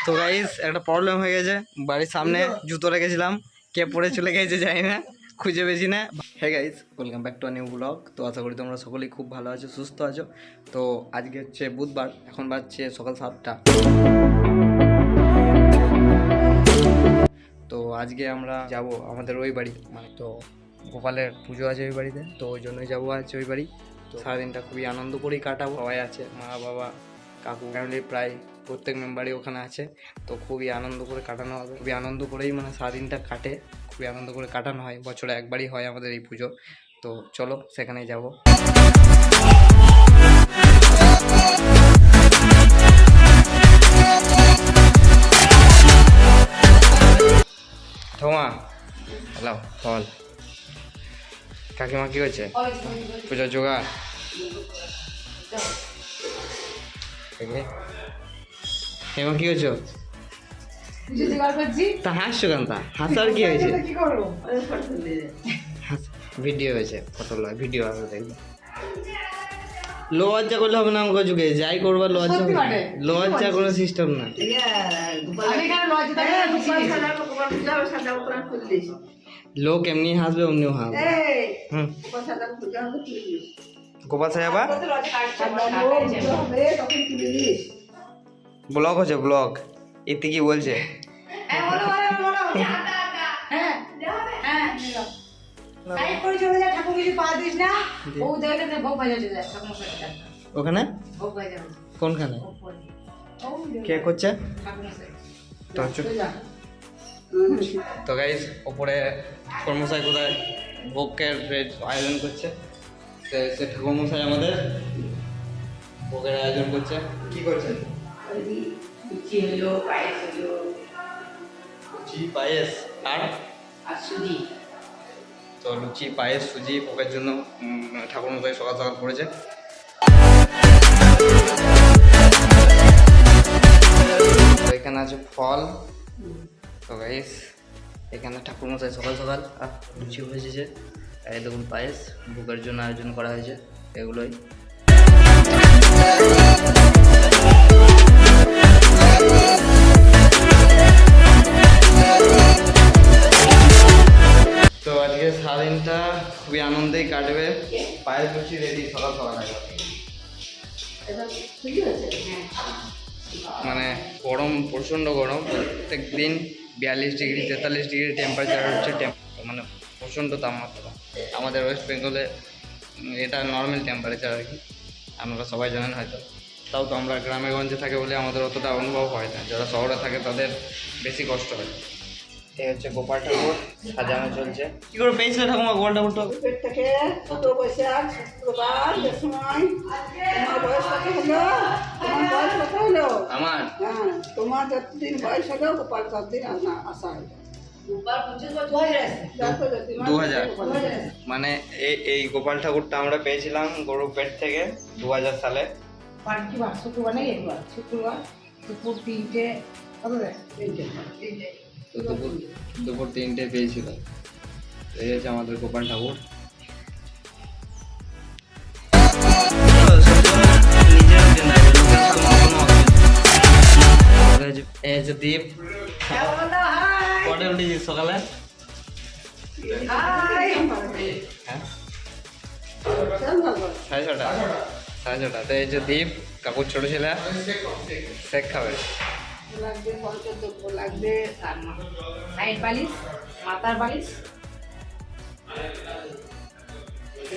তো গাইস একটা প্রবলেম হয়ে গেছে, বাড়ির সামনে জুতো রেখেছিলাম, কে পরে চলে গেছে জানি না, খুঁজে পেয়েছি না। Hey guys, welcome back to new blog. তো আশা করি তোমরা সকলেই খুব ভালো আছো, সুস্থ আছো। তো আজকে হচ্ছে বুধবার, এখন বাজছে সকাল 7টা। তো আজকে আমরা যাব আমাদের ওই বাড়ি, মানে তো গোপালের পুজো আছে ওই বাড়িতে, তো ওই জন্যই যাবো আছে ওই বাড়ি। তো সারাদিনটা খুবই আনন্দ করেই কাটাবো, সবাই আছে, মা বাবা কাকু ফ্যামিলির প্রায় প্রত্যেক মেম্বারই ওখানে আছে। তো খুবই আনন্দ করে কাটানো হবে, খুবই আনন্দ করেই মানে সারাদিনটা কাটে, খুবই আনন্দ করে কাটানো হয়। বছরে একবারই হয় আমাদের এই পুজো। তো চলো সেখানেই যাব। থমা হ্যালো ফল কাকিমা কি হচ্ছে? পুজোর জোগাড় এবার কি হচ্ছে? তা হাসছো কেন? তা হাসার কি হয়েছে? ভিডিও হয়েছে, ফটো লয়, ভিডিও আসবে দেখবে। লজ্জা করলে হবে না, আমাকে যুগে যাই করবো লজ্জা, লজ্জা কোনো সিস্টেম না। লোক এমনি হাসবে, অমনিও হাসবে। গোপাল সাহেবা ব্লগ হচ্ছে, ব্লগ এতে কি বলছে? ওখানে কোনখানে কে করছে? তো গাইস ওপরে কর্মশাই কোথায় ভোগের আয়োজন করছে, সে ঠাকুরমশাই আমাদের ভোগের আয়োজন করছে। কি করছে? লুচি, পায়েস আর সুজি। তো লুচি, পায়েস, সুজি ভোগের জন্য ঠাকুরমশাই সকাল সকাল করেছে। এখানে আছে ফল। তো গাইস এখানে ঠাকুরমশাই সকাল সকাল লুচি ভেজেছে, এই দেখুন পায়েস ভোগের জন্য আয়োজন করা হয়েছে। এগুলোই তো আজকে সারাদিনটা খুবই আনন্দেই কাটবে। পায়েস লুচি রেডি সকাল সকাল আগে, মানে গরম, প্রচণ্ড গরম, প্রত্যেক দিন 42 ডিগ্রি 43 ডিগ্রি টেম্পারেচার হচ্ছে, মানে প্রচণ্ড তাপমাত্রা। আমাদের ওয়েস্ট বেঙ্গলে এটা নর্মাল টেম্পারেচার আর কি, আপনারা সবাই জানেন হয়তো। তাও তো আমরা গ্রামে গঞ্জে থাকে বলে আমাদের অতটা অনুভব হয় না, যারা শহরে থাকে তাদের বেশি কষ্ট হয়। এই হচ্ছে গোপাল ঠাকুর সাজানো চলছে। কি করে পেয়েছিল ঠাকুমা গোপাল ঠাকুরটা? পেট থেকে কত বৈশাখ শুক্রবার সময়। তোমার বয়স কত হলো? তোমার বয়স কত হলো? আমার হ্যাঁ, তোমার যতদিন বয়স হলো গোপাল ততদিন আসা হলো। 2000 মানে এই গোপাল ঠাকুরটা আমরা পেয়েছিলাম গরু পেট থেকে 2000 সালে। শুক্রবার নেই, শুক্রবার দুপুর 3টে, দুপুর 3টে পেয়েছিল। এই হচ্ছে আমাদের গোপাল ঠাকুর। এই হচ্ছে দ্বীপ। কটা উঠেছিস সকালে? হ্যাঁ 6:30। তো এই যে দ্বীপ কাকুর ছোট ছেলে শেখ খাবে। লাগবে পঞ্চদ্রব্য, লাগবে সাইড বালিশ, মাথার বালিশ,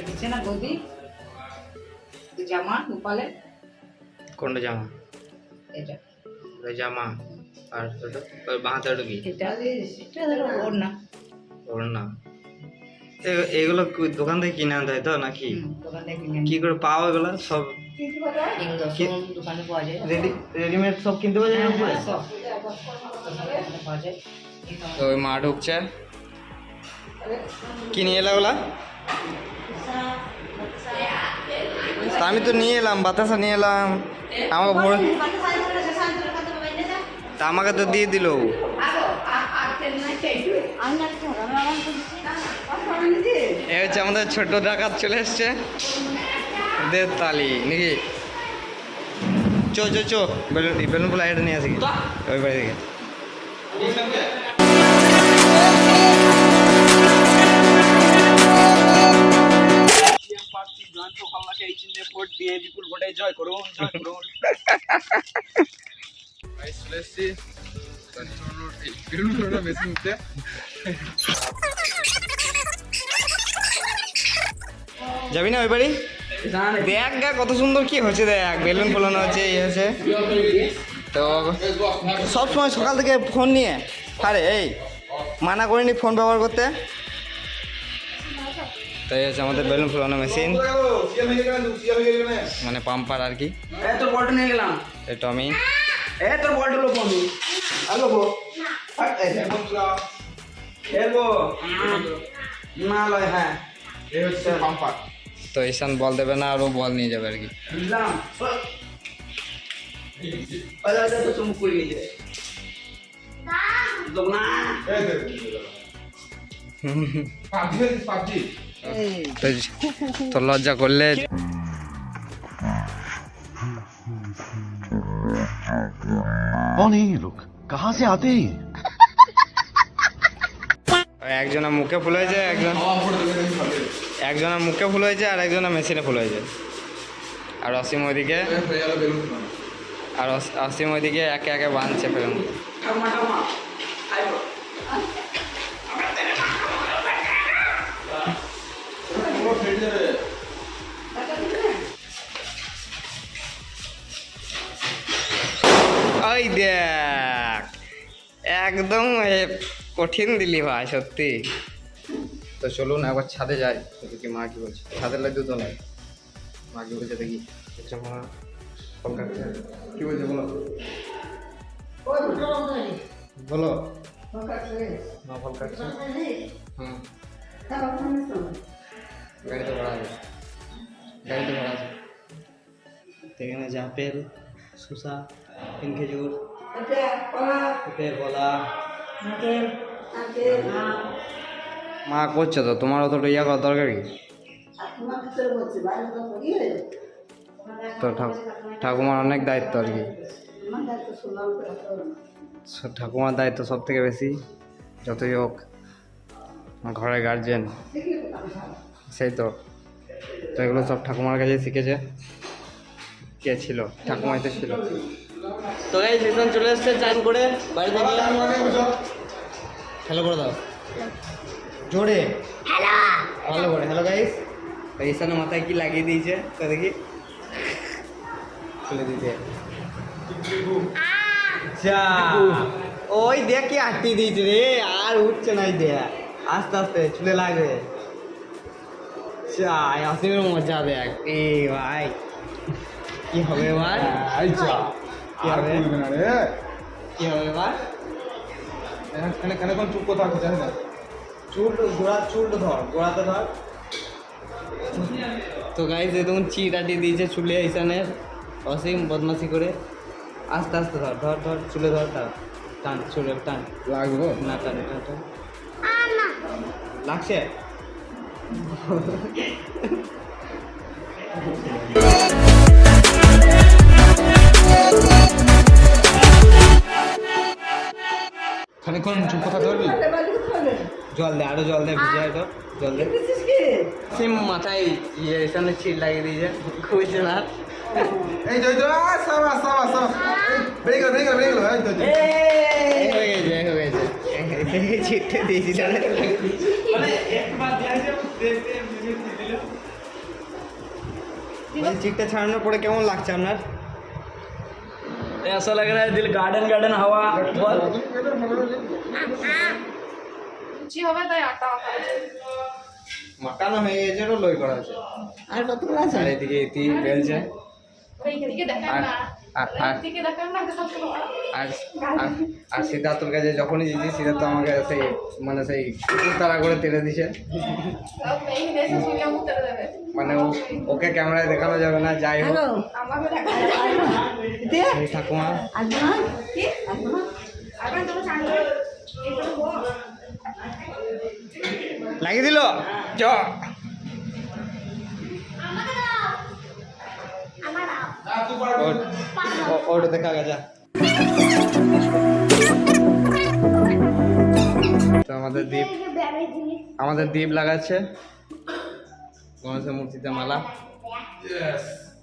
বিছানা গদি, জামা গোপালের। কোনটা জামা? এটা জামা। আর ওই বাঁহাতে কি? এটা ওড়না। ওড়না। এগুলো দোকান থেকে কিনে আনতে হয় তো নাকি? দোকান থেকে কিনে কি করে পাও এগুলো? সব দোকানে পাওয়া যায়, রেডিমেড সব কিনতে পাওয়া যায়। সব পাওয়া যায়। তো ওই মা ঢুকছে, কি নিয়ে এলা ওলা? তা আমি তো নিয়ে এলাম, বাতাসা নিয়ে এলাম, আমাকে ভোর, তা আমাকে তো দিয়ে দিল। এ হচ্ছে আমাদের ছোট ডাকাত চলে এসছে, দেড় তালি নাকি? চো বেলুন ফুল এটা নিয়ে আসি ওই বাড়ি থেকে। যাবি না ওই বাড়ি? দেখ গা কত সুন্দর কি হচ্ছে, দেখ বেলুন ফোলানো হচ্ছে, এই হচ্ছে। তো সব সময় সকাল থেকে ফোন নিয়ে, আরে এই মানা করিনি ফোন ব্যবহার করতে। তো এই হচ্ছে আমাদের বেলুন ফোলানো মেশিন, মানে পাম্পার আর কি। তোর বলটা নিয়ে গেলাম। এই টমি, তোর বলটা লোক আমি খেলবো না লয়। হ্যাঁ এই হচ্ছে পাম্পার। তো ঈশান বল দেবে না, আর ও বল নিয়ে যাবে আর কি। বুঝলাম। তো চুমুক করে গেছে না। তো লজ্জা করলে कौन है ये लोग कहाँ से आते हैं একজনের মুখে ফুল হয়েছে, একজনের মুখে ফুল হয়েছে, আর একজনের মেশিনে ফুল হয়েছে। আর অসীম ওইদিকে একে একে বাঁধছে ফেরুন। ওই দেখ একদম কঠিন দিলি ভাই সত্যি। তো চলুন একবার ছাদে যাই, দেখি মা কি বলছে। ছাদের লাগবে তো নয়, মা কি বলছে দেখি। আচ্ছা মা ফল কাটছে, কি বলছে বলো বলো। মা ফল কাটছে। হুম, গাড়িতে ভাড়া আছে, গাড়িতে ভাড়া আছে। এখানে যে আপেল, শসা, তিন খেজুর, বলা মা করছে। তো তোমার অতটা ইয়া করার দরকার কি? তো ঠাকুমার অনেক দায়িত্ব আর কি। ঠাকুমার দায়িত্ব সব থেকে বেশি, যতই হোক ঘরের গার্জেন, সেই তো। তো এগুলো সব ঠাকুমার কাছে শিখেছে। কে ছিল? ঠাকুমাই তো ছিল। তো এই সেশন চলে এসছে চান করে বাড়ি থেকে। হ্যালো করে দাও জোরে, ভালো করে। Hello guys. ঈশানের মাথায় কি লাগিয়ে দিয়েছে তো দেখি, খুলে দিতে। যা ওই দেখ কি আটটি দিয়েছে রে, আর উঠছে না। দেখ আস্তে আস্তে চুলে লাগবে। যা অসীমের মজা দেখ। এ ভাই কি হবে এবার? কি হবে কি হবে এবার? কোন চুপ কথা আছে জানি না। চুল ধর, গোড়াতে ধর। তো গাইস এই তখন চিটাটি দিয়েছে চুলে ঈশানের, অসীম বদমাশি করে। আস্তে আস্তে ধর চুলে ধর, টান চুলে টান। লাগবো না টান লাগছে। খানিকক্ষণ চুপ কথা ধরবি। জল দে, আরো জল দে, ভিজে তো জল দে। সিম মাথায় এখানে চিল লাগিয়ে দিয়েছে, খুঁজছে না। এই জয় জয় সাবাস সাবাস সাবাস। বেরিয়ে গেল এই তো হয়ে গেছে চিটটা দিয়েছিল। চিটটা ছাড়ানোর পরে কেমন লাগছে আপনার? ऐसा लग रहा है दिल गार्डन गार्डन हवा बोल। হবে তাই আটা মাখানো হয়ে গেছে, লই করা আছে। আর কতগুলো আছে? আর এদিকে এটি বেলছে। এইদিকে দেখান না, এইদিকে দেখান না। আর সিদ্ধার্থর কাছে যখনই দিয়েছি, সিদ্ধার্থ আমাকে সেই মানে সেই তারা করে তেড়ে দিছে। সব এই দেশে শুনলে উত্তর দেবে। মানে ওকে ক্যামেরায় দেখানো যাবে না, যাই হোক। আমাকে দেখা এই ঠাকুমা আসবো না কি? আসবো না? আবার তোমরা চান করে এইটা বল। লাগিয়ে দিল। চ ওটা দেখা গেছে। তো আমাদের দ্বীপ লাগাচ্ছে গণেশের মূর্তিতে মালা।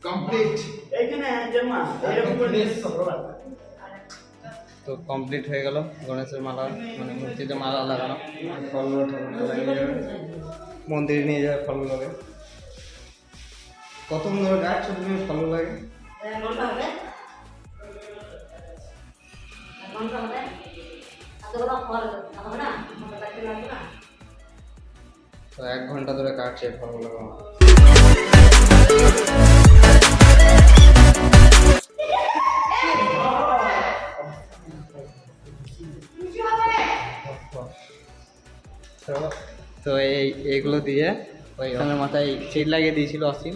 কমপ্লিট। এইখানে জমা এরকম করে তো কমপ্লিট হয়ে গেল গণেশের মালা, মানে মূর্তিতে মালা লাগানো। ফলগুলো ঠাকুরকে লাগিয়ে যাবে, মন্দিরে নিয়ে যাবে ফলগুলোকে। কত ধরে গাছ ছোট ছোট ফল লাগে। তো 1 ঘন্টা ধরে কাটছে ফলগুলো। তো এইগুলো দিয়ে ওই ওখানের মাথায় সিট লাগিয়ে দিয়েছিল অসীম।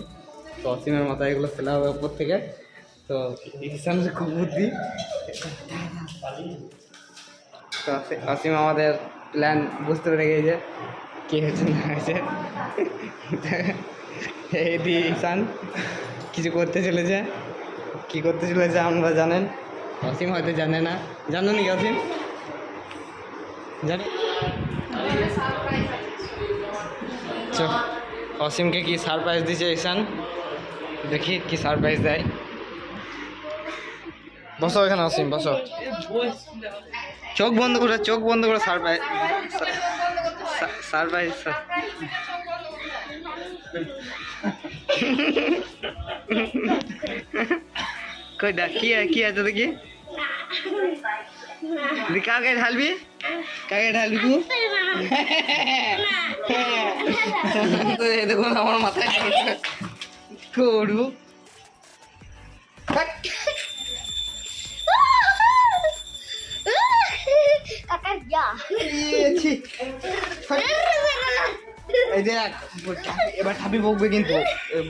তো অসীমের মাথায় এগুলো ফেলা হবে উপর থেকে। তো ঈশানের খুব বুদ্ধি। তো অসীম আমাদের প্ল্যান বুঝতে পেরে গিয়েছে কী হয়েছে না হয়েছে। এই দিয়ে ঈশান কিছু করতে চলেছে। কী করতে চলেছে আমরা জানেন, অসীম হয়তো জানে না। জানো নাকি অসীম? জানে। অসীমকে কি সারপ্রাইজ দিয়েছে ঈশান, দেখি কি সারপ্রাইজ দেয়। বসো এখানে অসীম, বসো। চোখ বন্ধ করে সারপ্রাইজ সারপ্রাইজ। কই দেখ কি আছে দেখি। কাকে ঢালবি তুই? তো এই দেখুন আমার মাথায় উঠবো। এই দেখ এবার ঠাপি বকবে কিন্তু।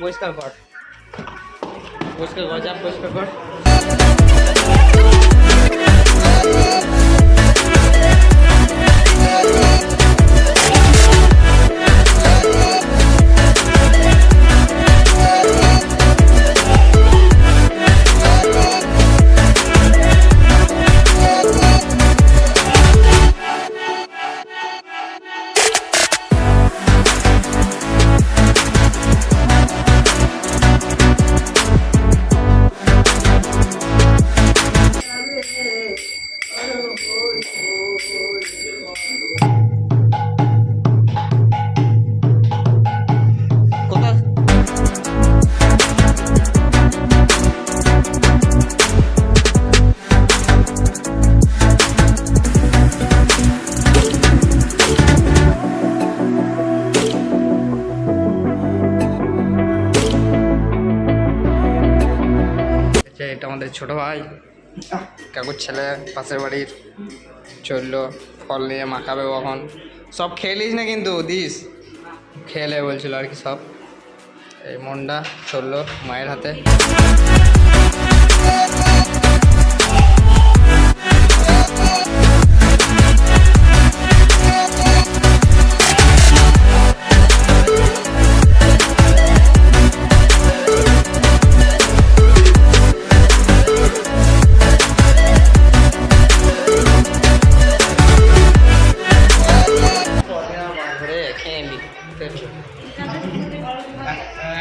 পরিষ্কার কর যা পরিষ্কার কর। এটা আমাদের ছোট ভাই কাকুর ছেলে পাশের বাড়ির, চললো ফল নিয়ে মাখাবে কখন। সব খেলিস না কিন্তু দিস, খেলে বলছিল আর কি সব। এই মন্ডা চললো মায়ের হাতে।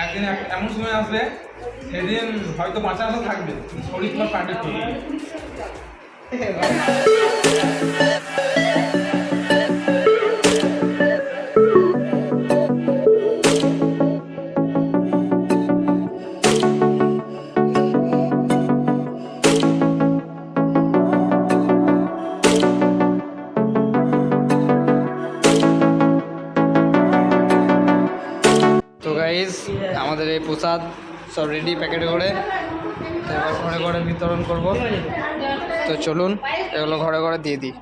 একদিন এমন সময় আসবে সেদিন হয়তো বাঁচা থাকবে, শরীর তোমার কাটে ঠিক। আমাদের এই প্রসাদ সব রেডি প্যাকেটে করে, এবার ঘরে ঘরে বিতরণ করব। তো চলুন এগুলো ঘরে ঘরে দিয়ে দিই।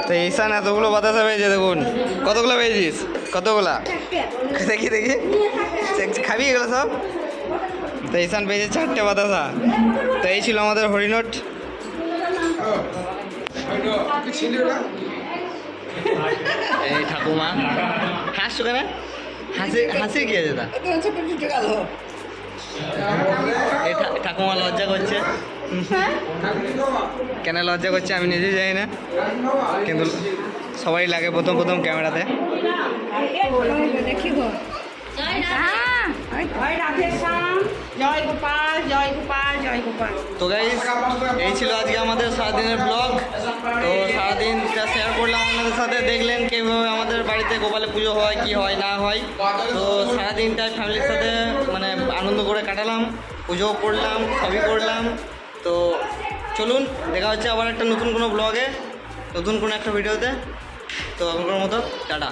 তো ঈশান এতগুলো বাতাসা পেয়েছে দেখুন। কতগুলো পেয়েছিস? কতগুলা? দেখি দেখি খাবি এগুলো সব? তো ঈশান পেয়েছে 4টে বাতাসা। তো এই ছিল আমাদের হরিণট। এই ঠাকুমা হাসছো কেন? হাসি কি আছে তা? এই ঠাকুমা লজ্জা করছে। কেন লজ্জা করছে আমি নিজে জানি না, কিন্তু সবাই লাগে প্রথম প্রথম ক্যামেরাতে। জয় গোপাল, জয় গোপাল, জয় গোপাল। তো গাইস এই ছিল আজকে আমাদের সারাদিনের ব্লগ। তো সারাদিনটা শেয়ার করলাম আপনাদের সাথে। দেখলেন কীভাবে আমাদের বাড়িতে গোপালে পুজো হয়, কি হয় না হয়। তো সারাদিনটাই ফ্যামিলির সাথে মানে আনন্দ করে কাটালাম, পুজো করলাম, সবই করলাম। তো চলুন দেখা হচ্ছে আবার একটা নতুন কোনো ব্লগে, নতুন কোনো একটা ভিডিওতে। তো আপনার মতো টাটা।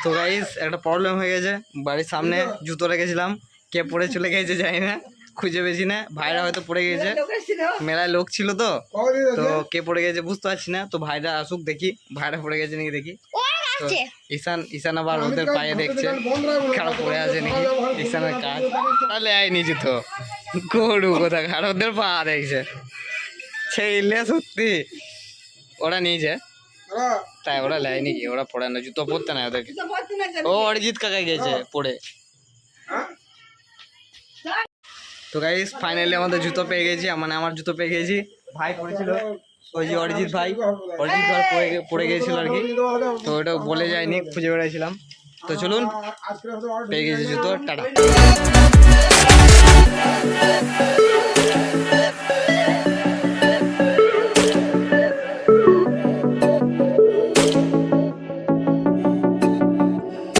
তো গাইস একটা প্রবলেম হয়ে গেছে, বাড়ির সামনে জুতো রেখেছিলাম, কে পড়ে চলে গেছে জানি না, খুঁজে পেয়েছি না। ভাইরা হয়তো পড়ে গেছে, মেলায় লোক ছিল তো তো কে পড়ে গেছে বুঝতে পারছি না। তো ভাইরা আসুক দেখি ভাইরা পড়ে গেছে নাকি দেখি। তো ঈশান আবার ওদের পায়ে দেখছে খারাপ পড়ে আছে নাকি ঈশানের কাজ, তাহলে আইনি জুতো গরু কোথা খারাপ ওদের পা দেখছে ছেলে সত্যি ওরা নিয়েছে, তাই ওরা লেয় নাকি, ওরা পড়ে না, জুতো পরতে না ওদেরকে। ও অরিজিৎ কাকা গেছে পড়ে। তো গাইস ফাইনালি আমাদের জুতো পেয়ে গেছি, মানে আমার জুতো পেয়ে গেছি। ভাই পড়েছিল, ওই যে অরিজিৎ ভাই পড়ে গিয়েছিল আর কি। তো ওটা বলে যায়নি, খুঁজে বেড়াইছিলাম। তো চলুন পেয়ে গেছি জুতো, টাটা।